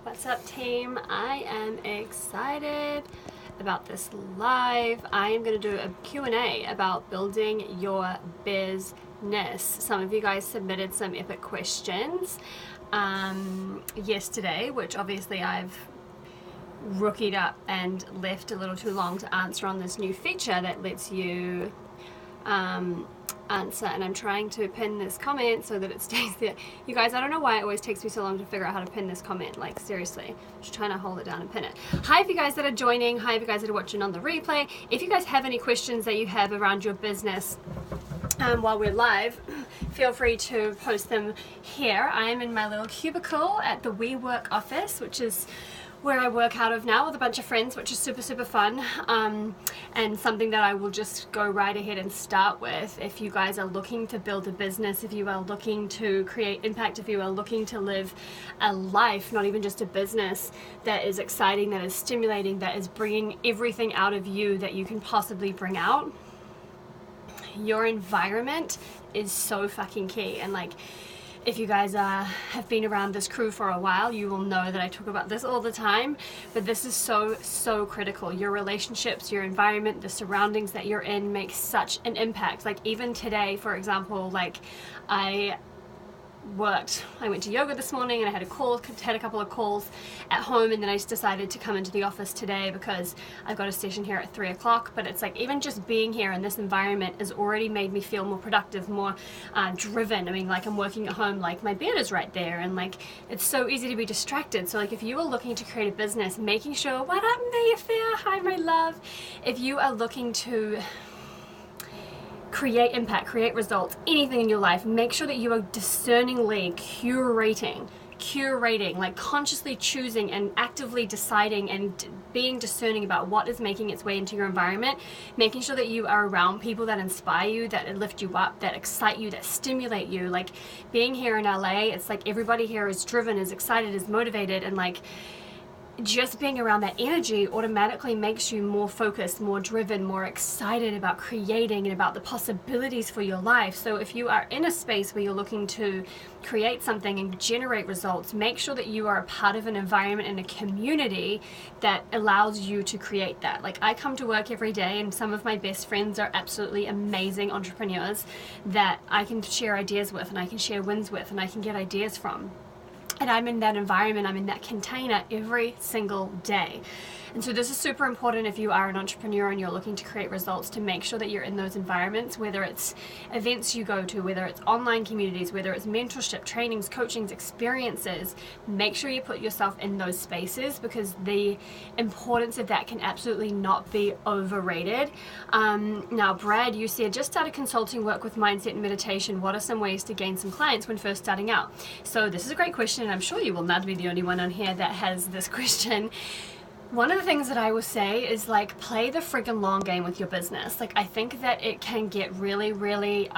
What's up, team? I am excited about this live. I am going to do a Q&A about building your business. Some of you guys submitted some epic questions yesterday, which obviously I've rookied up and left a little too long to answer on this new feature that lets you answer, and I'm trying to pin this comment so that it stays there. You guys, I don't know why it always takes me so long to figure out how to pin this comment. Like, seriously, just trying to hold it down and pin it. Hi, if you guys that are joining. Hi, if you guys that are watching on the replay. If you guys have any questions that you have around your business while we're live, feel free to post them here. I am in my little cubicle at the WeWork office, which is where I work out of now with a bunch of friends, which is super, super fun, and something that I will just go right ahead and start with. If you guys are looking to build a business, if you are looking to create impact, if you are looking to live a life, not even just a business, that is exciting, that is stimulating, that is bringing everything out of you that you can possibly bring out, your environment is so fucking key. And like, if you guys have been around this crew for a while, you will know that I talk about this all the time, but this is so critical. Your relationships, your environment, the surroundings that you're in make such an impact. Like even today, for example, like I went to yoga this morning and I had a couple of calls at home, and then I just decided to come into the office today because I've got a session here at 3 o'clock. But it's like, even just being here in this environment has already made me feel more productive, more driven. I mean, like, I'm working at home, like my bed is right there, and like it's so easy to be distracted. So like, if you are looking to create a business, making sure, what up Mayfair, hi my love, if you are looking to create impact, create results, anything in your life, make sure that you are discerningly curating, like consciously choosing and actively deciding and being discerning about what is making its way into your environment, making sure that you are around people that inspire you, that lift you up, that excite you, that stimulate you. Like being here in LA, it's like everybody here is driven, is excited, is motivated, and like just being around that energy automatically makes you more focused, more driven, more excited about creating and about the possibilities for your life. So if you are in a space where you're looking to create something and generate results, make sure that you are a part of an environment and a community that allows you to create that. Like, I come to work every day, and some of my best friends are absolutely amazing entrepreneurs that I can share ideas with, and I can share wins with, and I can get ideas from. And I'm in that environment, I'm in that container every single day. And so this is super important if you are an entrepreneur and you're looking to create results, to make sure that you're in those environments, whether it's events you go to, whether it's online communities, whether it's mentorship, trainings, coachings, experiences. Make sure you put yourself in those spaces, because the importance of that can absolutely not be overrated. Now, Brad, you said, just started consulting work with mindset and meditation. What are some ways to gain some clients when first starting out? So this is a great question, and I'm sure you will not be the only one on here that has this question. One of the things that I will say is, like, play the friggin' long game with your business. Like, I think that it can get really, really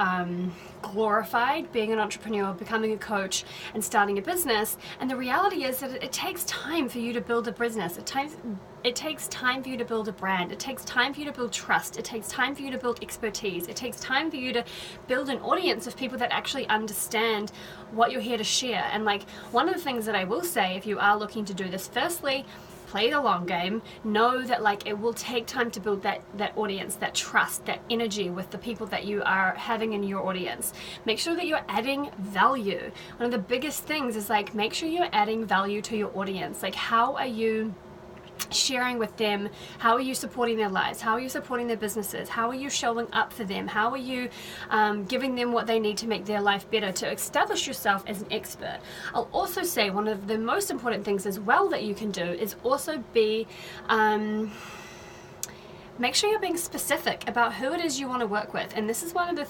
glorified being an entrepreneur, becoming a coach, and starting a business. And the reality is that it takes time for you to build a business. It takes time for you to build a brand. It takes time for you to build trust. It takes time for you to build expertise. It takes time for you to build an audience of people that actually understand what you're here to share. And like, one of the things that I will say, if you are looking to do this, firstly, play the long game. Know that like it will take time to build that audience, that trust, that energy with the people that you are having in your audience. Make sure that you're adding value. One of the biggest things is like, make sure you're adding value to your audience. Like, how are you sharing with them? How are you supporting their lives? How are you supporting their businesses? How are you showing up for them? How are you giving them what they need to make their life better, to establish yourself as an expert? I'll also say one of the most important things as well that you can do is also be make sure you're being specific about who it is you want to work with. And this is one of the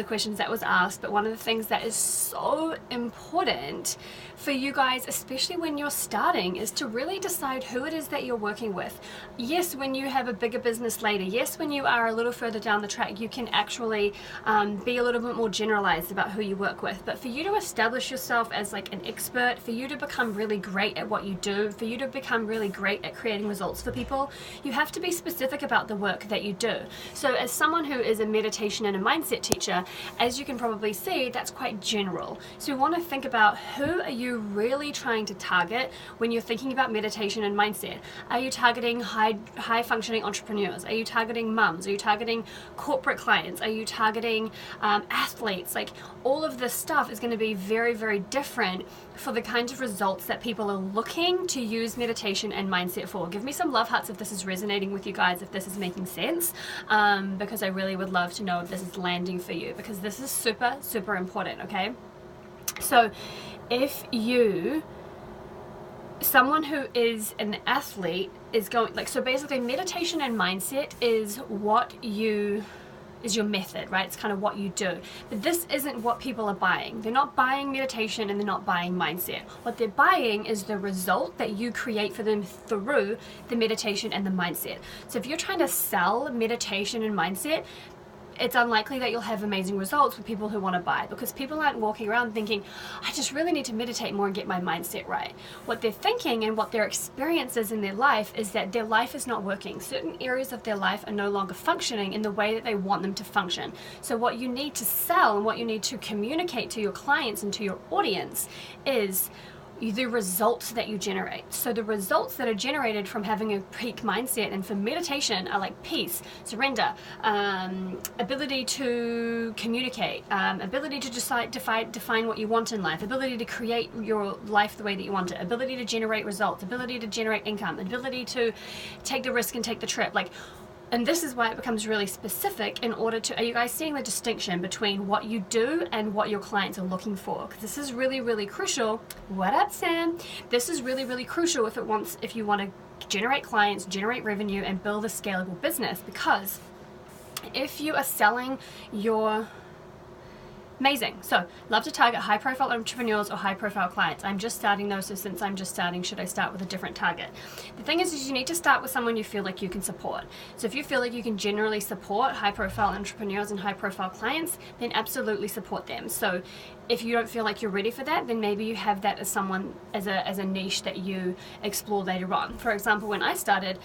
questions that was asked, but one of the things that is so important for you guys, especially when you're starting, is to really decide who it is that you're working with. Yes, when you have a bigger business later, yes, when you are a little further down the track, you can actually be a little bit more generalized about who you work with. But for you to establish yourself as like an expert, for you to become really great at what you do, for you to become really great at creating results for people, you have to be really specific about the work that you do. So as someone who is a meditation and a mindset teacher, as you can probably see, that's quite general. So you want to think about, who are you really trying to target when you're thinking about meditation and mindset? Are you targeting high functioning entrepreneurs? Are you targeting mums? Are you targeting corporate clients? Are you targeting athletes? Like, all of this stuff is going to be very, very different for the kinds of results that people are looking to use meditation and mindset for. Give me some love hearts if this is resonating with you guys, if this is making sense, because I really would love to know if this is landing for you, because this is super, super important, okay? So if someone who is an athlete is going, like, so basically meditation and mindset is your method, right? It's kind of what you do. But this isn't what people are buying. They're not buying meditation and they're not buying mindset. What they're buying is the result that you create for them through the meditation and the mindset. So if you're trying to sell meditation and mindset, it's unlikely that you'll have amazing results with people who want to buy, because people aren't walking around thinking, I just really need to meditate more and get my mindset right. What they're thinking and what their experience is in their life is that their life is not working. Certain areas of their life are no longer functioning in the way that they want them to function. So what you need to sell and what you need to communicate to your clients and to your audience is the results that you generate. So the results that are generated from having a peak mindset and for meditation are like peace, surrender, ability to communicate, ability to define what you want in life, ability to create your life the way that you want it, ability to generate results, ability to generate income, ability to take the risk and take the trip. And this is why it becomes really specific in order to, are you guys seeing the distinction between what you do and what your clients are looking for? Because this is really, really crucial. What up, Sam? This is really, really crucial if you want to generate clients, generate revenue, and build a scalable business. Because if you are selling your amazing. So, love to target high-profile entrepreneurs or high-profile clients. I'm just starting those, so since I'm just starting, should I start with a different target? The thing is you need to start with someone you feel like you can support. So if you feel like you can generally support high-profile entrepreneurs and high-profile clients, then absolutely support them. So if you don't feel like you're ready for that, then maybe you have that as someone, as a niche that you explore later on. For example, when I started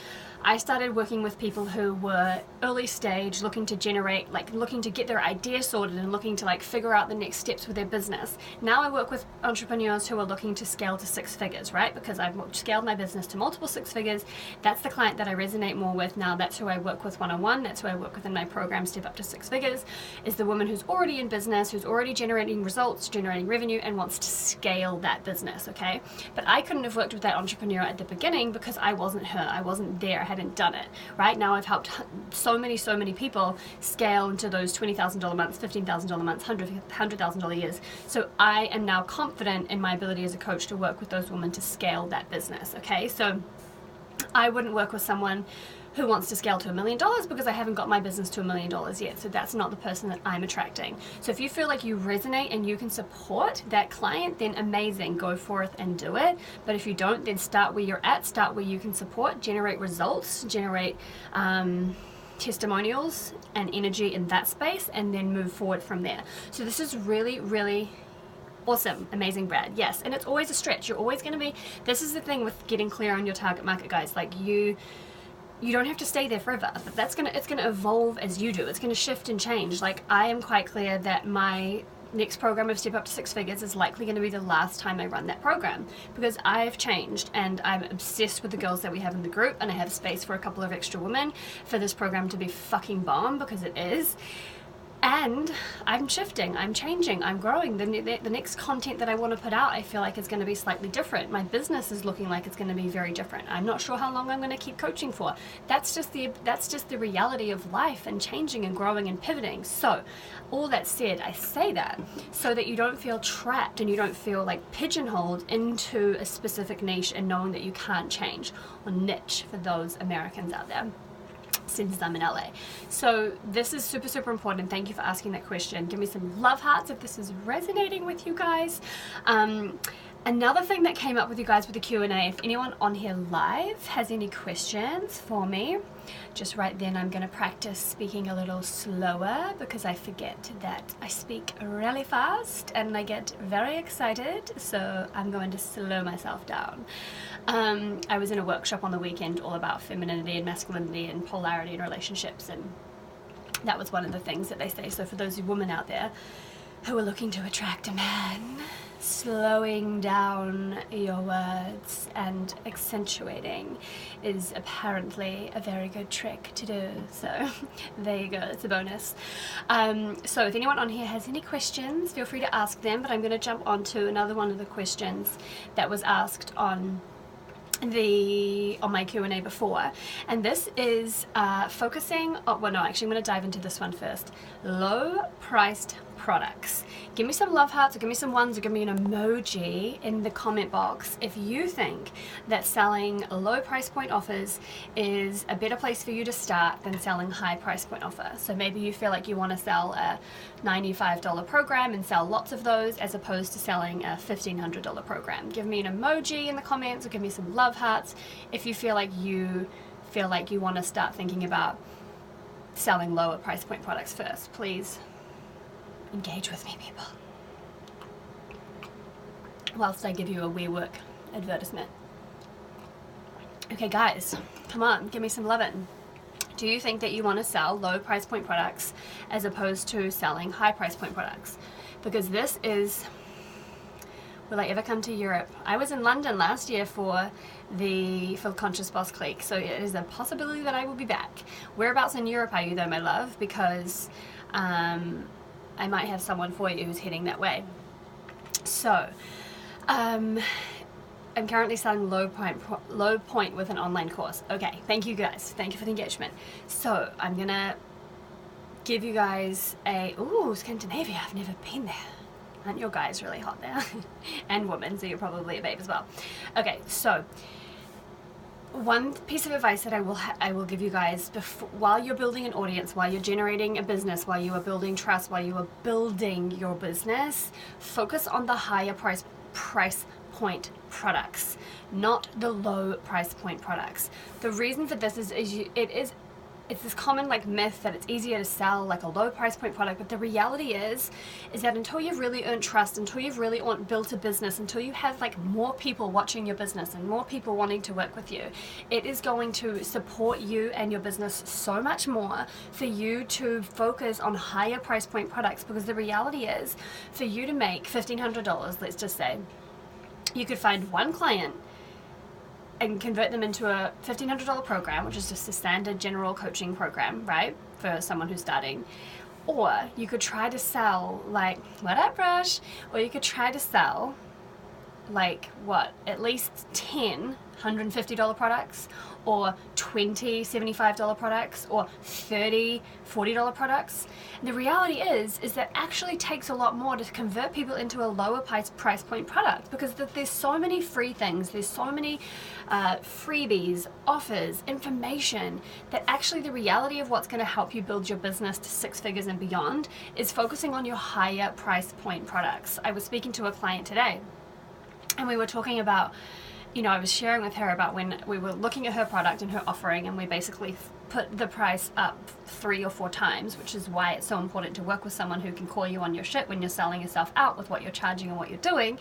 working with people who were early stage, looking to get their idea sorted and looking to figure out the next steps with their business. Now I work with entrepreneurs who are looking to scale to 6 figures, right? Because I've scaled my business to multiple 6 figures. That's the client that I resonate more with now. That's who I work with one-on-one. That's who I work with in my program, Step Up to 6 Figures, is the woman who's already in business, who's already generating results, generating revenue, and wants to scale that business, okay? But I couldn't have worked with that entrepreneur at the beginning because I wasn't her. I wasn't there. I hadn't done it. Right now I've helped so many people scale into those $20,000 months, $15,000 months, $100,000 years. So I am now confident in my ability as a coach to work with those women to scale that business. Okay, so I wouldn't work with someone who wants to scale to $1 million because I haven't got my business to $1 million yet. So that's not the person that I'm attracting. So if you feel like you resonate and you can support that client, then amazing, go forth and do it. But if you don't, then start where you're at, start where you can support, generate results, generate testimonials and energy in that space, and then move forward from there. So this is really, really awesome, amazing, Brad. Yes, and it's always a stretch. You're always going to be, this is the thing with getting clear on your target market, guys. You don't have to stay there forever, but it's gonna evolve as you do. It's gonna shift and change. I am quite clear that my next program of Step Up to 6 Figures is likely going to be the last time I run that program, because I've changed and I'm obsessed with the girls that we have in the group, and I have space for a couple of extra women for this program to be fucking bomb, because it is. And I'm shifting, I'm changing, I'm growing. The next content that I want to put out, I feel like is going to be slightly different. My business is looking like it's going to be very different. I'm not sure how long I'm going to keep coaching for. That's just the reality of life and changing and growing and pivoting. So, all that said, I say that so that you don't feel trapped and you don't feel pigeonholed into a specific niche and knowing that you can't change, or niche for those Americans out there, since I'm in LA. So this is super, super important. Thank you for asking that question. Give me some love hearts if this is resonating with you guys. Another thing that came up with you guys with the Q&A, if anyone on here live has any questions for me, just right then I'm going to practice speaking a little slower because I forget that I speak really fast and I get very excited, so I'm going to slow myself down. I was in a workshop on the weekend all about femininity and masculinity and polarity in relationships, and that was one of the things that they say. So for those women out there who are looking to attract a man, slowing down your words and accentuating is apparently a very good trick to do. So there you go, it's a bonus. So if anyone on here has any questions, feel free to ask them, but I'm going to jump on to another one of the questions that was asked on my Q&A before, and this is focusing on, well no, actually I'm going to dive into this one first. Low priced products. Give me some love hearts, or give me some ones, or give me an emoji in the comment box if you think that selling low price point offers is a better place for you to start than selling high price point offer. So maybe you feel like you want to sell a $95 program and sell lots of those as opposed to selling a $1,500 program. Give me an emoji in the comments, or give me some love hearts if you feel like you want to start thinking about selling lower price point products first. Please engage with me, people, whilst I give you a WeWork advertisement. Okay guys, come on, give me some lovin'. Do you think that you want to sell low price point products as opposed to selling high price point products? Because this is, will I ever come to Europe? I was in London last year for the Conscious Boss Clique, so it is a possibility that I will be back. Whereabouts in Europe are you though, my love? Because I might have someone for you who's heading that way. So, I'm currently selling low point with an online course. Okay, thank you guys. Thank you for the engagement. So, I'm gonna give you guys ooh, Scandinavia. I've never been there. Aren't your guys really hot there? And women, so you're probably a babe as well. Okay, so one piece of advice that I will give you guys while you're building an audience, while you're generating a business, while you are building trust, while you are building your business, focus on the higher price point products, not the low price point products. The reason for this is it's this common myth that it's easier to sell like a low price point product, but the reality is that until you've really earned trust, until you've really built a business, until you have more people watching your business and more people wanting to work with you, it is going to support you and your business so much more for you to focus on higher price point products. Because the reality is, for you to make $1,500, let's just say, you could find one client and convert them into a $1,500 program, which is just a standard general coaching program, right, for someone who's starting. Or you could try to sell what up, Rush? Or you could try to sell at least 10 $150 products, or 20 $75 products, or 30 $40 products. And the reality is that actually takes a lot more to convert people into a lower price point product, because there's so many free things, there's so many freebies, offers, information, that actually the reality of what's going to help you build your business to 6 figures and beyond is focusing on your higher price point products. I was speaking to a client today, and we were talking about, I was sharing with her about when we were looking at her product and her offering, and we basically put the price up 3 or 4 times, which is why it's so important to work with someone who can call you on your shit when you're selling yourself out with what you're charging and what you're doing,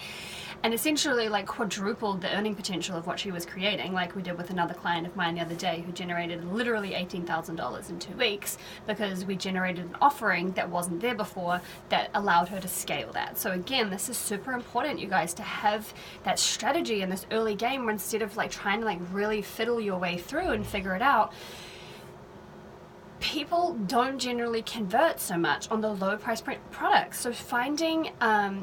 and essentially quadrupled the earning potential of what she was creating, like we did with another client of mine the other day who generated literally $18,000 in 2 weeks, because we generated an offering that wasn't there before that allowed her to scale that. So again, this is super important, you guys, to have that strategy in this early game, where instead of trying to really fiddle your way through and figure it out, people don't generally convert so much on the low price point products. So finding,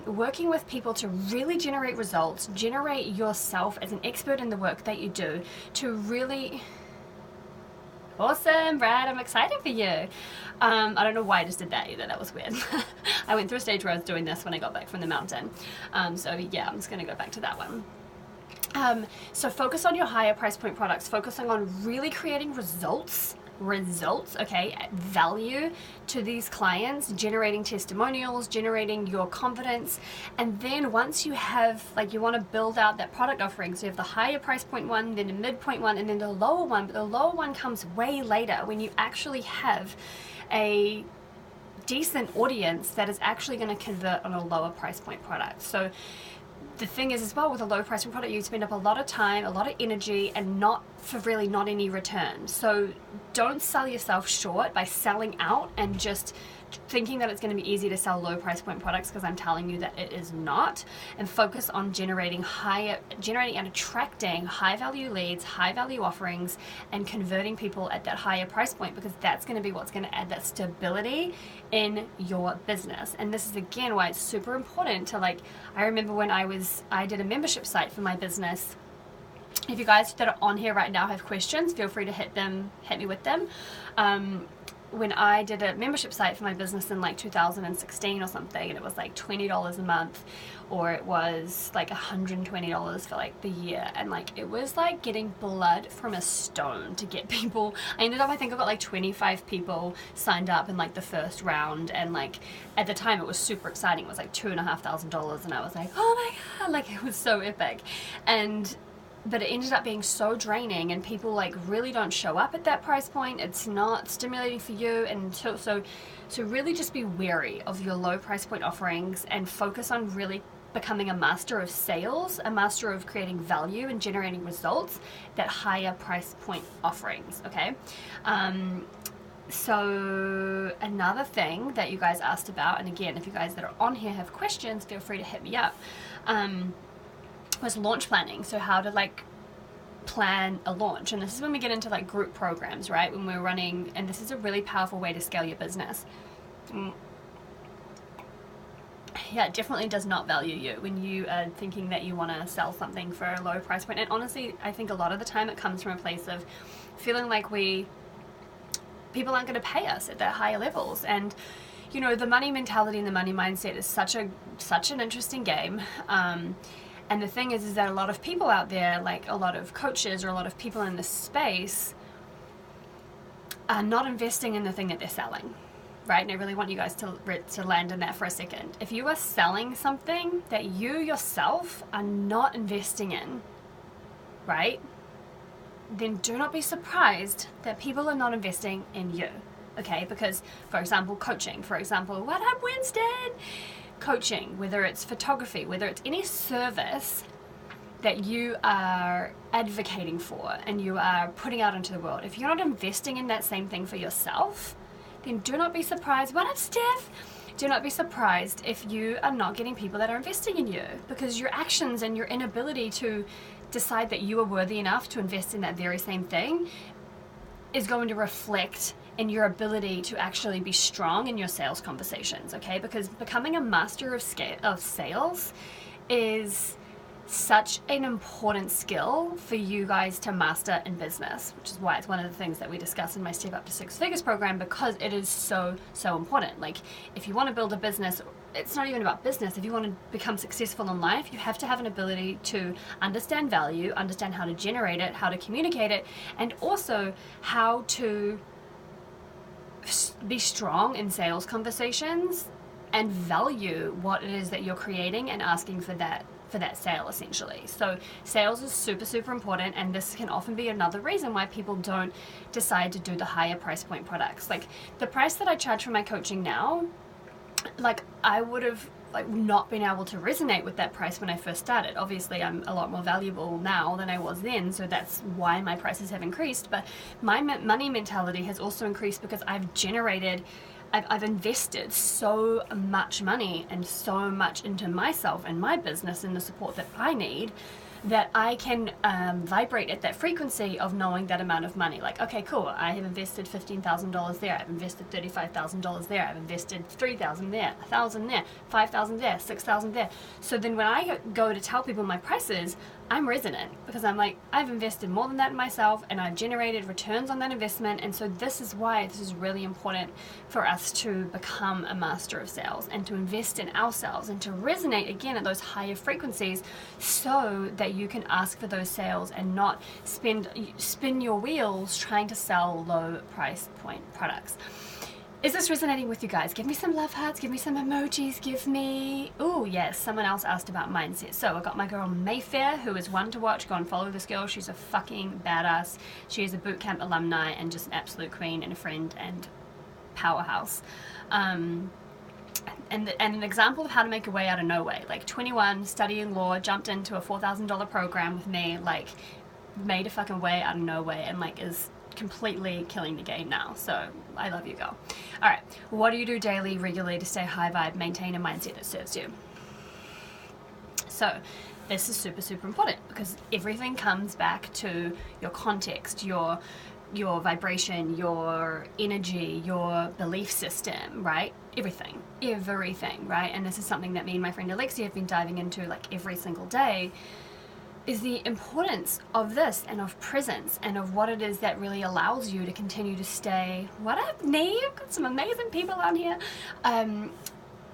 working with people to really generate results, generate yourself as an expert in the work that you do, to really... Awesome, Brad, I'm excited for you. I don't know why I just did that either, that was weird. I went through a stage where I was doing this when I got back from the mountain. So yeah, I'm just gonna go back to that one. So focus on your higher price point products, focusing on really creating results results, okay, value to these clients, generating testimonials, generating your confidence. And then once you have, like, you want to build out that product offering, so you have the higher price point one, then the midpoint one, and then the lower one. But the lower one comes way later, when you actually have a decent audience that is actually going to convert on a lower price point product. So the thing is as well, with a low price point product, you spend up a lot of time, a lot of energy, and not any return. So don't sell yourself short by selling out and just thinking that it's going to be easy to sell low price point products, because I'm telling you that it is not. And focus on generating and attracting high value leads, high value offerings, and converting people at that higher price point, because that's going to be what's going to add that stability in your business. And this is again why it's super important to, like, I remember when I did a membership site for my business. If you guys that are on here right now have questions, feel free to hit me with them. When I did a membership site for my business in like 2016 or something, and it was like $20 a month, or it was like $120 for like the year, and like it was like getting blood from a stone to get people. I ended up, I think I got like 25 people signed up in like the first round, and like at the time it was super exciting. It was like $2,500, and I was like, oh my god, like it was so epic. But it ended up being so draining, and people like really don't show up at that price point. It's not stimulating for you. And so really just be wary of your low price point offerings, and focus on really becoming a master of sales, a master of creating value and generating results, that higher price point offerings, okay? So another thing that you guys asked about, and again, if you guys that are on here have questions, feel free to hit me up, was launch planning. So how to like plan a launch. And this is when we get into like group programs, right? When we're running, and this is a really powerful way to scale your business. Yeah, it definitely does not value you when you are thinking that you want to sell something for a low price point. And honestly, I think a lot of the time it comes from a place of feeling like people aren't going to pay us at that higher levels. And you know, the money mentality and the money mindset is such an interesting game. And the thing is that a lot of people out there, like a lot of coaches or a lot of people in this space, are not investing in the thing that they're selling, right? And I really want you guys to land in that for a second. If you are selling something that you yourself are not investing in, right, then do not be surprised that people are not investing in you, okay? Because, for example, coaching, for example, what up, Winston? Coaching, whether it's photography, whether it's any service that you are advocating for and you are putting out into the world, if you're not investing in that same thing for yourself, then do not be surprised. What up, Steph? Do not be surprised if you are not getting people that are investing in you, because your actions and your inability to decide that you are worthy enough to invest in that very same thing is going to reflect in your ability to actually be strong in your sales conversations, okay? Because becoming a master of sales is such an important skill for you guys to master in business, which is why it's one of the things that we discuss in my Step Up to Six Figures program, because it is so important. Like, if you want to build a business, it's not even about business. If you want to become successful in life, you have to have an ability to understand value, understand how to generate it, how to communicate it, and also how to be strong in sales conversations and value what it is that you're creating and asking for that sale, essentially. So sales is super important, and this can often be another reason why people don't decide to do the higher price point products. Like the price that I charge for my coaching now, like I would have like not been able to resonate with that price when I first started. Obviously I'm a lot more valuable now than I was then, so that's why my prices have increased. But my money mentality has also increased because I've invested so much money and so much into myself and my business and the support that I need, that I can vibrate at that frequency of knowing that amount of money. Like, okay, cool, I have invested $15,000 there, I've invested $35,000 there, I've invested $3,000 there, $1,000 there, $5,000 there, $6,000 there. So then when I go to tell people my prices, I'm resonant because I'm like, I've invested more than that in myself and I've generated returns on that investment. And so this is why this is really important for us to become a master of sales and to invest in ourselves and to resonate again at those higher frequencies so that you can ask for those sales and not spin your wheels trying to sell low price point products. Is this resonating with you guys? Give me some love hearts, give me some emojis, give me... Oh, yes, someone else asked about mindset. So I got my girl Mayfair, who is one to watch. Go and follow this girl. She's a fucking badass. She is a bootcamp alumni and just an absolute queen and a friend and powerhouse. And an example of how to make a way out of no way. Like 21, studying law, jumped into a $4,000 program with me, like made a fucking way out of no way and like is completely killing the game now. So I love you, girl. All right, what do you do daily, regularly to stay high vibe, maintain a mindset that serves you? So this is super, super important because everything comes back to your context, your vibration, your energy, your belief system, right? Everything, right? And this is something that me and my friend Alexia have been diving into like every single day, is the importance of this and of presence and of what it is that really allows you to continue to stay. What up, Neve? Got some amazing people on here.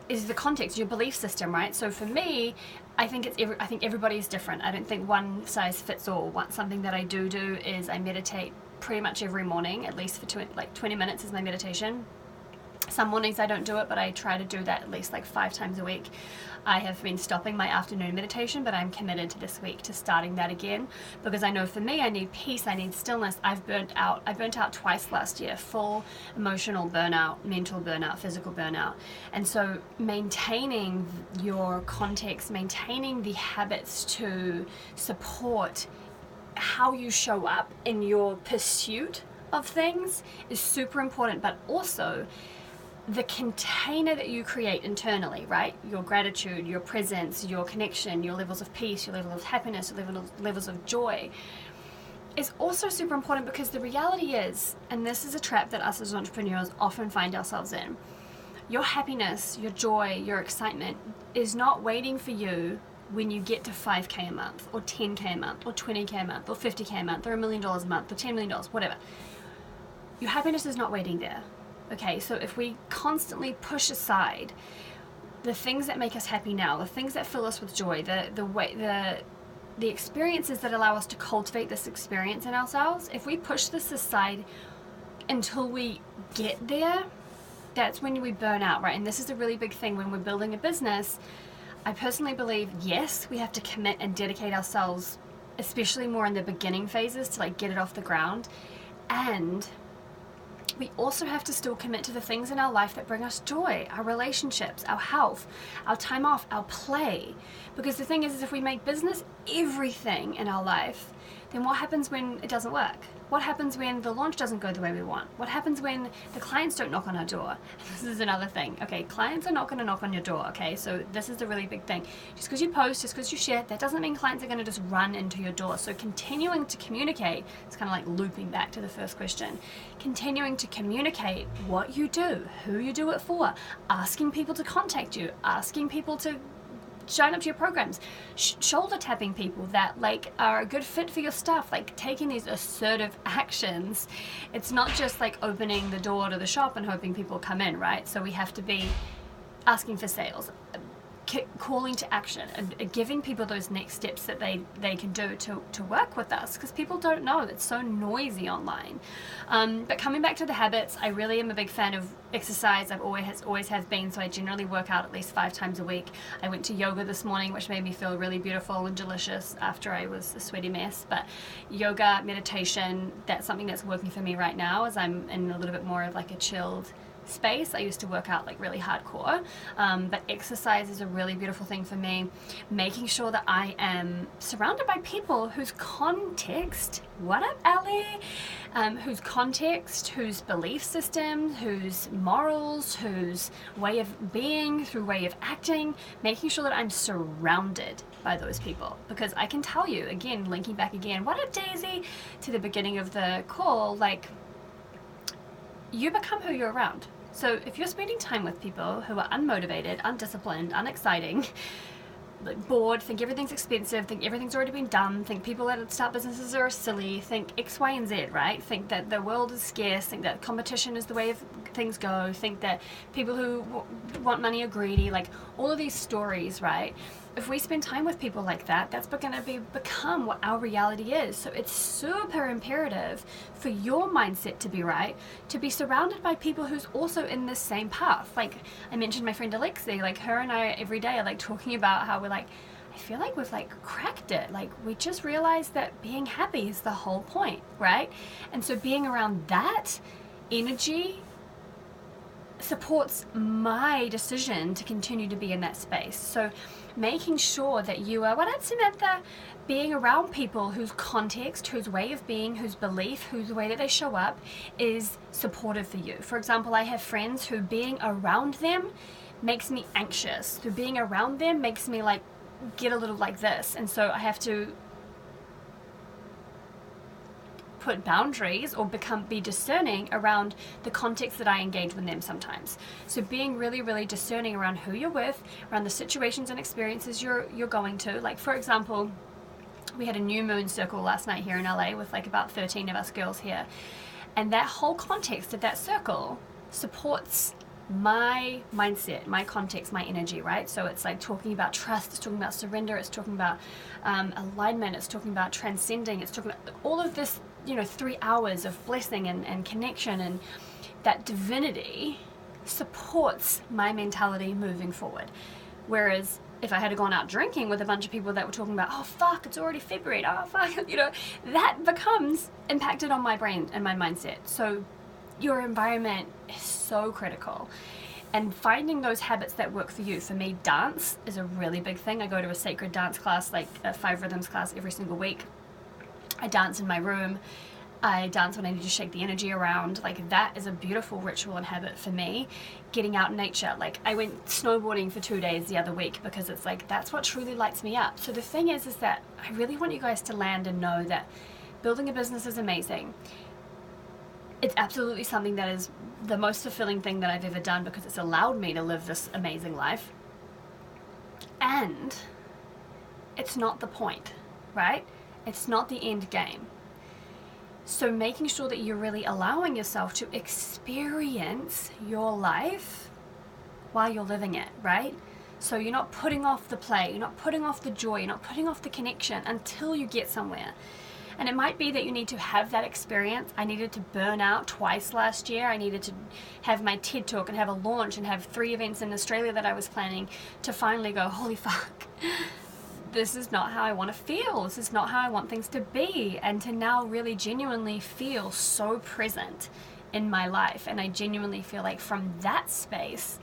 Is the context, your belief system, right? So for me, I think everybody is different. I don't think one size fits all. Something that I do is I meditate pretty much every morning, at least for 20 minutes is my meditation. Some mornings I don't do it, but I try to do that at least like 5 times a week. I have been stopping my afternoon meditation, but I'm committed to this week to starting that again because I know for me I need peace, I need stillness. I burnt out twice last year, full emotional burnout, mental burnout, physical burnout. And so maintaining your context, maintaining the habits to support how you show up in your pursuit of things is super important, but also the container that you create internally, right? Your gratitude, your presence, your connection, your levels of peace, your level of happiness, your levels of joy is also super important because the reality is, and this is a trap that us as entrepreneurs often find ourselves in, your happiness, your joy, your excitement is not waiting for you when you get to 5K a month or 10K a month or 20K a month or 50K a month or $1 million a month or $10 million, whatever. Your happiness is not waiting there. Okay, so if we constantly push aside the things that make us happy now, the things that fill us with joy, the experiences that allow us to cultivate this experience in ourselves, if we push this aside until we get there, that's when we burn out, right? And this is a really big thing when we're building a business. I personally believe, yes, we have to commit and dedicate ourselves, especially more in the beginning phases, to like get it off the ground. And we also have to still commit to the things in our life that bring us joy, our relationships, our health, our time off, our play. Because the thing is if we make business everything in our life, then what happens when it doesn't work? What happens when the launch doesn't go the way we want? What happens when the clients don't knock on our door? This is another thing. Okay, clients are not going to knock on your door, okay? So this is a really big thing. Just because you post, just because you share, that doesn't mean clients are going to just run into your door. So continuing to communicate, it's kind of like looping back to the first question. Continuing to communicate what you do, who you do it for, asking people to contact you, asking people to sign up to your programs, shoulder tapping people that like are a good fit for your stuff, like taking these assertive actions. It's not just like opening the door to the shop and hoping people come in, right? So we have to be asking for sales, calling to action, and giving people those next steps that they can do to work with us, because people don't know. It's so noisy online. But coming back to the habits, I really am a big fan of exercise. I've always have been, so I generally work out at least 5 times a week. I went to yoga this morning, which made me feel really beautiful and delicious after I was a sweaty mess. But yoga, meditation, that's something that's working for me right now as I'm in a little bit more of like a chilled space. I used to work out like really hardcore, but exercise is a really beautiful thing for me. Making sure that I am surrounded by people whose context, what up Ali, whose context, whose belief system, whose morals, whose way of being, through way of acting, making sure that I'm surrounded by those people. Because I can tell you, again, linking back again, what up Daisy, to the beginning of the call, like, you become who you're around. So if you're spending time with people who are unmotivated, undisciplined, unexciting, like bored, think everything's expensive, think everything's already been done, think people that start businesses are silly, think X, Y, and Z, right? Think that the world is scarce, think that competition is the way of things go, think that people who want money are greedy, like all of these stories, right? If we spend time with people like that, that's going to become what our reality is. So it's super imperative for your mindset to be right, to be surrounded by people who's also in this same path. Like I mentioned my friend Alexi, like her and I every day are like talking about how we're like, I feel like we've like cracked it. Like we just realized that being happy is the whole point, right? And so being around that energy supports my decision to continue to be in that space. So making sure that you are, what up, Samantha, being around people whose context, whose way of being, whose belief, whose way that they show up is supportive for you. For example, I have friends who being around them makes me anxious. So being around them makes me like get a little like this. And so I have to put boundaries or be discerning around the context that I engage with them sometimes. So being really, really discerning around who you're with, around the situations and experiences you're going to. Like for example, we had a new moon circle last night here in LA with like about 13 of us girls here. And that whole context of that circle supports my mindset, my context, my energy, right? So it's like talking about trust, it's talking about surrender, it's talking about alignment, it's talking about transcending, it's talking about all of this, 3 hours of blessing and connection, and that divinity supports my mentality moving forward. Whereas if I had gone out drinking with a bunch of people that were talking about, oh fuck, it's already February, oh fuck, that becomes impacted on my brain and my mindset. So your environment is so critical. And finding those habits that work for you. For me, dance is a really big thing. I go to a sacred dance class, like a 5 rhythms class every single week. I dance in my room. I dance when I need to shake the energy around. Like that is a beautiful ritual and habit for me. Getting out in nature. Like I went snowboarding for 2 days the other week because it's like, that's what truly lights me up. So the thing is that I really want you guys to land and know that building a business is amazing. It's absolutely something that is the most fulfilling thing that I've ever done because it's allowed me to live this amazing life. And it's not the point, right? It's not the end game. So making sure that you're really allowing yourself to experience your life while you're living it, right? So you're not putting off the play, you're not putting off the joy, you're not putting off the connection until you get somewhere. And it might be that you need to have that experience. I needed to burn out twice last year. I needed to have my TED Talk and have a launch and have 3 events in Australia that I was planning to finally go, holy fuck, this is not how I want to feel. This is not how I want things to be. And to now really genuinely feel so present in my life. And I genuinely feel like from that space,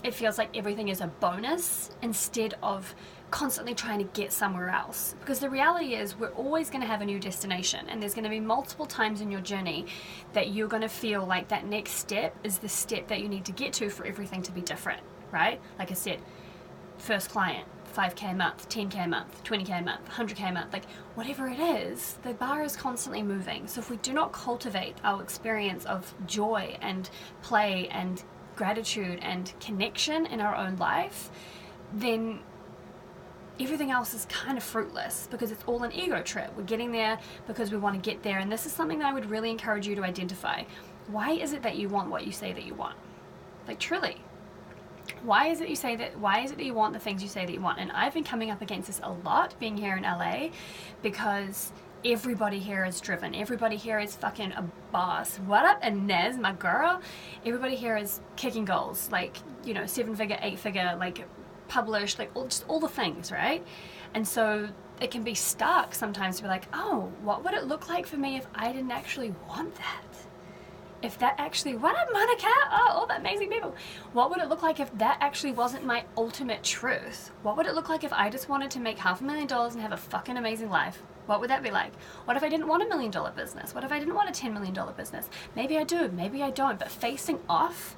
it feels like everything is a bonus instead of constantly trying to get somewhere else. Because the reality is we're always going to have a new destination, and there's going to be multiple times in your journey that you're going to feel like that next step is the step that you need to get to for everything to be different, right? Like I said, first client, 5K a month, 10K a month, 20K a month, 100K a month, like whatever it is, the bar is constantly moving. So if we do not cultivate our experience of joy and play and gratitude and connection in our own life, then everything else is kind of fruitless because it's all an ego trip. We're getting there because we want to get there. And this is something that I would really encourage you to identify. Why is it that you want what you say that you want? Like truly. Why is it that you want the things you say that you want? And I've been coming up against this a lot being here in LA because everybody here is driven. Everybody here is fucking a boss. What up, Inez, my girl? Everybody here is kicking goals. Like, 7-figure, 8-figure, like published, like all the things, right? And so it can be stuck sometimes to be like, oh, what would it look like for me if I didn't actually want that? If that actually, what up, Monica? Oh, all the amazing people. What would it look like if that actually wasn't my ultimate truth? What would it look like if I just wanted to make $500,000 and have a fucking amazing life? What would that be like? What if I didn't want $1 million business? What if I didn't want a $10 million business? Maybe I do, maybe I don't, but facing off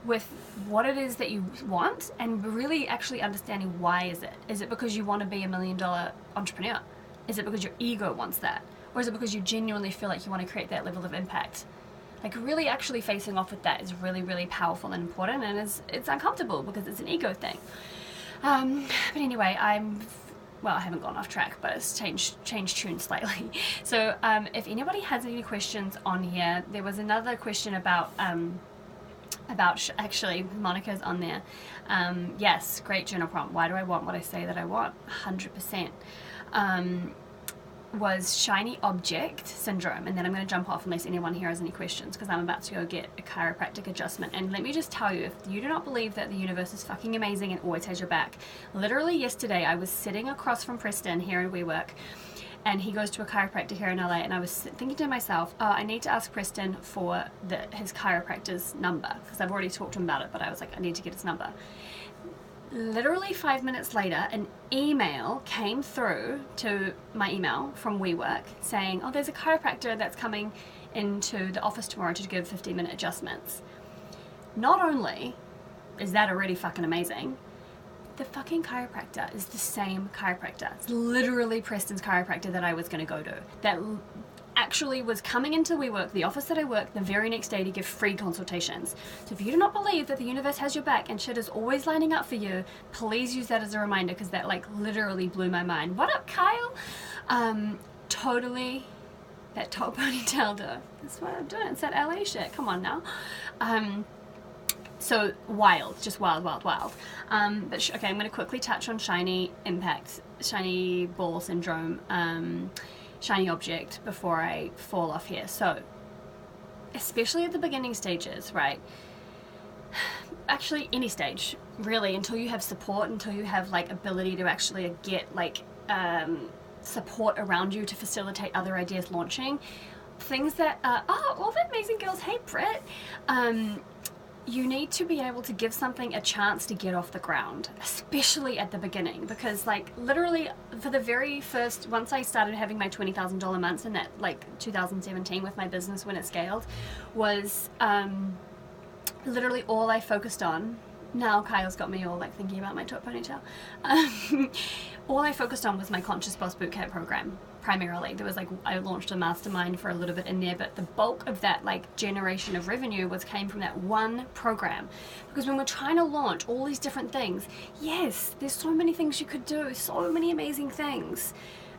with what it is that you want and really actually understanding why is it? Is it because you want to be $1 million entrepreneur? Is it because your ego wants that? Or is it because you genuinely feel like you want to create that level of impact? Like really actually facing off with that is really, really powerful and important, and it's uncomfortable because it's an ego thing. But anyway, well, I haven't gone off track, but it's changed tune slightly. So if anybody has any questions on here, there was another question about actually, Monica's on there. Yes, great journal prompt. Why do I want what I say that I want? 100%. Was shiny object syndrome, and then I'm going to jump off unless anyone here has any questions, because I'm about to go get a chiropractic adjustment. And let me just tell you, if you do not believe that the universe is fucking amazing and always has your back, literally yesterday I was sitting across from Preston here in WeWork, and he goes to a chiropractor here in LA, and I was thinking to myself, oh, I need to ask Preston for his chiropractor's number, because I've already talked to him about it, but I was like, I need to get his number. Literally 5 minutes later, an email came through to my email from WeWork saying, oh, there's a chiropractor that's coming into the office tomorrow to give 15-minute adjustments. Not only is that already fucking amazing, the fucking chiropractor is the same chiropractor. It's literally Preston's chiropractor that I was going to go to. That actually was coming into WeWork, the office that I work, the very next day to give free consultations. So if you do not believe that the universe has your back and shit is always lining up for you, please use that as a reminder, because that like literally blew my mind. What up, Kyle? Totally, that top ponytail though. That's what I'm doing. It's that LA shit. Come on now. So wild, just wild. But okay, I'm going to quickly touch on shiny impact, shiny ball syndrome, shiny object before I fall off here. So especially at the beginning stages, right? Actually any stage really, until you have support, until you have like ability to actually get like support around you to facilitate other ideas launching, things that all the amazing girls, hey Britt, you need to be able to give something a chance to get off the ground, especially at the beginning, because like literally for the very first, once I started having my $20,000 months in that like 2017 with my business when it scaled, was literally all I focused on. Now Kyle's got me all like thinking about my top ponytail. All I focused on was my Conscious Boss Bootcamp program. Primarily, there was like, I launched a mastermind for a little bit in there, but the bulk of that like generation of revenue came from that one program. Because when we're trying to launch all these different things, yes, there's so many things you could do, so many amazing things.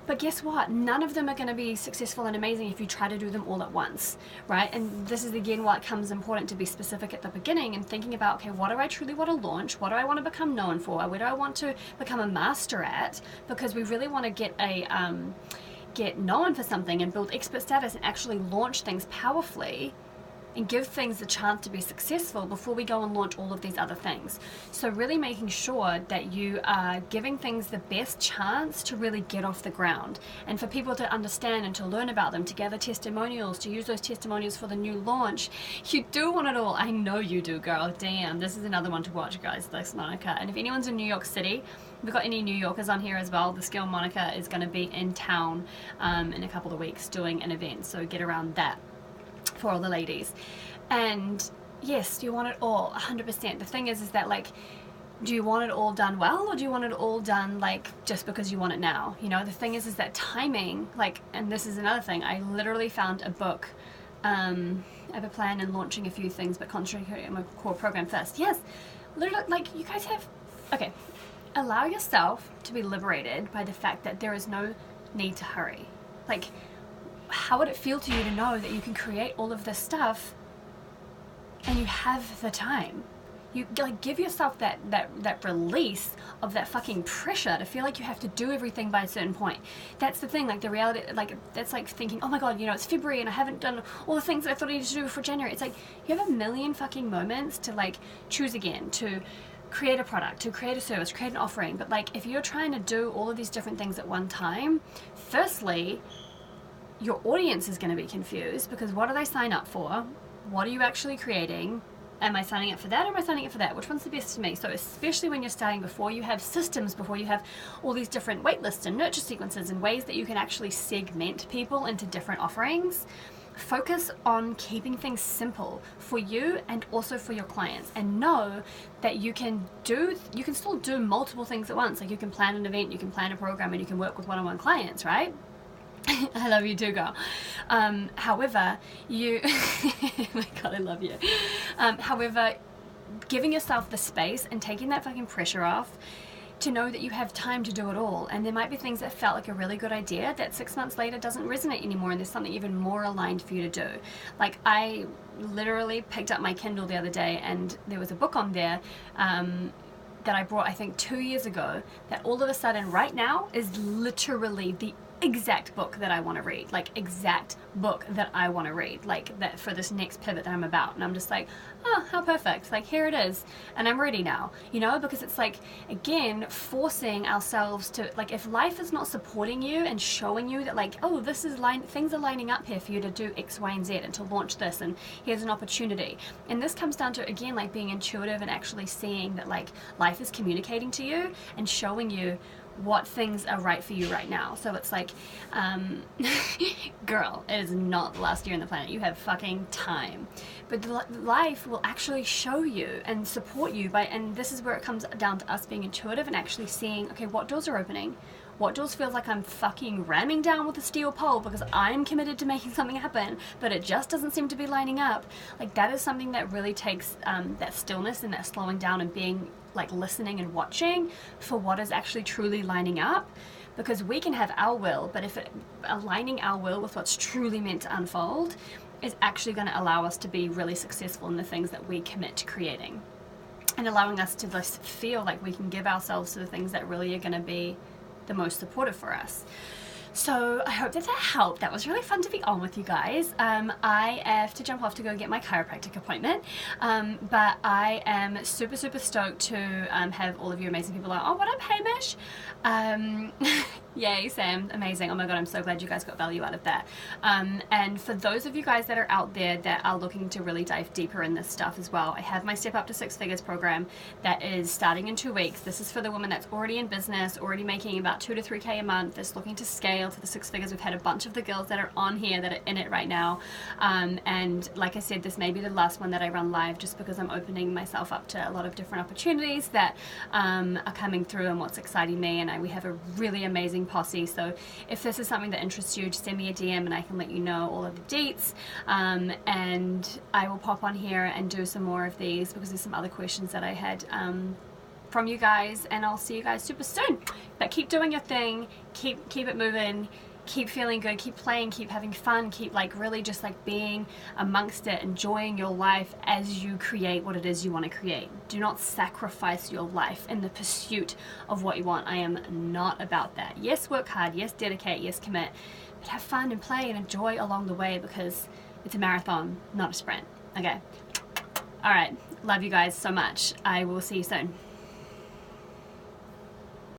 But guess what? None of them are going to be successful and amazing if you try to do them all at once, right? And this is again why it comes important to be specific at the beginning and thinking about, okay, what do I truly want to launch? What do I want to become known for? Where do I want to become a master at? Because we really want to get known for something and build expert status and actually launch things powerfully and give things a chance to be successful before we go and launch all of these other things. So really making sure that you are giving things the best chance to really get off the ground, and for people to understand and to learn about them, to gather testimonials, to use those testimonials for the new launch. You do want it all. I know you do, girl. Damn, this is another one to watch, guys. This Monica. And if anyone's in New York City, we've got any New Yorkers on here as well, this girl Monica is going to be in town in a couple of weeks doing an event, so get around that for all the ladies. And yes, you want it all 100%. The thing is that like, do you want it all done well, or do you want it all done like just because you want it now? You know, the thing is that timing, like, and this is another thing, I literally found a book. I have a plan in launching a few things, but concentrating on my core program first. Yes, literally, like, you guys have, okay, allow yourself to be liberated by the fact that there is no need to hurry. Like, how would it feel to you to know that you can create all of this stuff and you have the time? You like give yourself that release of that fucking pressure to feel like you have to do everything by a certain point. That's the thing, like the reality, like that's like thinking, oh my god, you know, it's February and I haven't done all the things that I thought I needed to do before January. It's like you have a million fucking moments to like choose again, to create a product, to create a service, create an offering. But like if you're trying to do all of these different things at one time, firstly, your audience is going to be confused, because what do they sign up for? What are you actually creating? Am I signing up for that, or am I signing up for that? Which one's the best for me? So especially when you're starting, before you have systems, before you have all these different wait lists and nurture sequences and ways that you can actually segment people into different offerings, focus on keeping things simple for you and also for your clients, and know that you can still do multiple things at once. Like you can plan an event, you can plan a program, and you can work with one-on-one clients, right? I love you too, girl. However, oh my god, I love you. However, giving yourself the space and taking that fucking pressure off, to know that you have time to do it all. And there might be things that felt like a really good idea that 6 months later doesn't resonate anymore, and there's something even more aligned for you to do. Like, I literally picked up my Kindle the other day, and there was a book on there that I bought, I think, 2 years ago, that all of a sudden right now is literally the exact book that I want to read, like exact book that I want to read, like that for this next pivot that I'm about. And I'm just like, oh, how perfect, like here it is, and I'm ready now, you know, because it's like, again, forcing ourselves to, like, if life is not supporting you and showing you that, like, oh, this is things are lining up here for you to do X, Y, and Z, and to launch this, and here's an opportunity. And this comes down to, again, like being intuitive and actually seeing that, like, life is communicating to you and showing you what things are right for you right now. So it's like, girl, it is not the last year on the planet. You have fucking time. But life will actually show you and support you by, and this is where it comes down to us being intuitive and actually seeing, okay, what doors are opening? What doors feels like I'm fucking ramming down with a steel pole because I'm committed to making something happen, but it just doesn't seem to be lining up? Like, that is something that really takes that stillness and that slowing down and being, like, listening and watching for what is actually truly lining up. Because we can have our will, but if aligning our will with what's truly meant to unfold is actually going to allow us to be really successful in the things that we commit to creating, and allowing us to just feel like we can give ourselves to the things that really are going to be the most supportive for us. So I hope that helped. That was really fun to be on with you guys. I have to jump off to go get my chiropractic appointment, but I am super, super stoked to have all of you amazing people like, oh, what up, Hamish? Yay, Sam, amazing. Oh my god, I'm so glad you guys got value out of that. And for those of you guys that are out there that are looking to really dive deeper in this stuff as well, I have my Step Up to Six Figures program that is starting in 2 weeks. This is for the woman that's already in business, already making about 2 to 3K a month, that's looking to scale to the 6 figures. We've had a bunch of the girls that are on here that are in it right now. And like I said, this may be the last one that I run live, just because I'm opening myself up to a lot of different opportunities that are coming through and what's exciting me. And we have a really amazing posse. So if this is something that interests you, just send me a DM and I can let you know all of the deets. And I will pop on here and do some more of these, because there's some other questions that I had from you guys, and I'll see you guys super soon. But keep doing your thing, keep it moving, keep feeling good, keep playing, keep having fun, keep like really just like being amongst it, enjoying your life as you create what it is you want to create. Do not sacrifice your life in the pursuit of what you want. I am not about that. Yes, work hard, yes, dedicate, yes, commit, but have fun and play and enjoy along the way, because it's a marathon, not a sprint. Okay. All right. Love you guys so much. I will see you soon.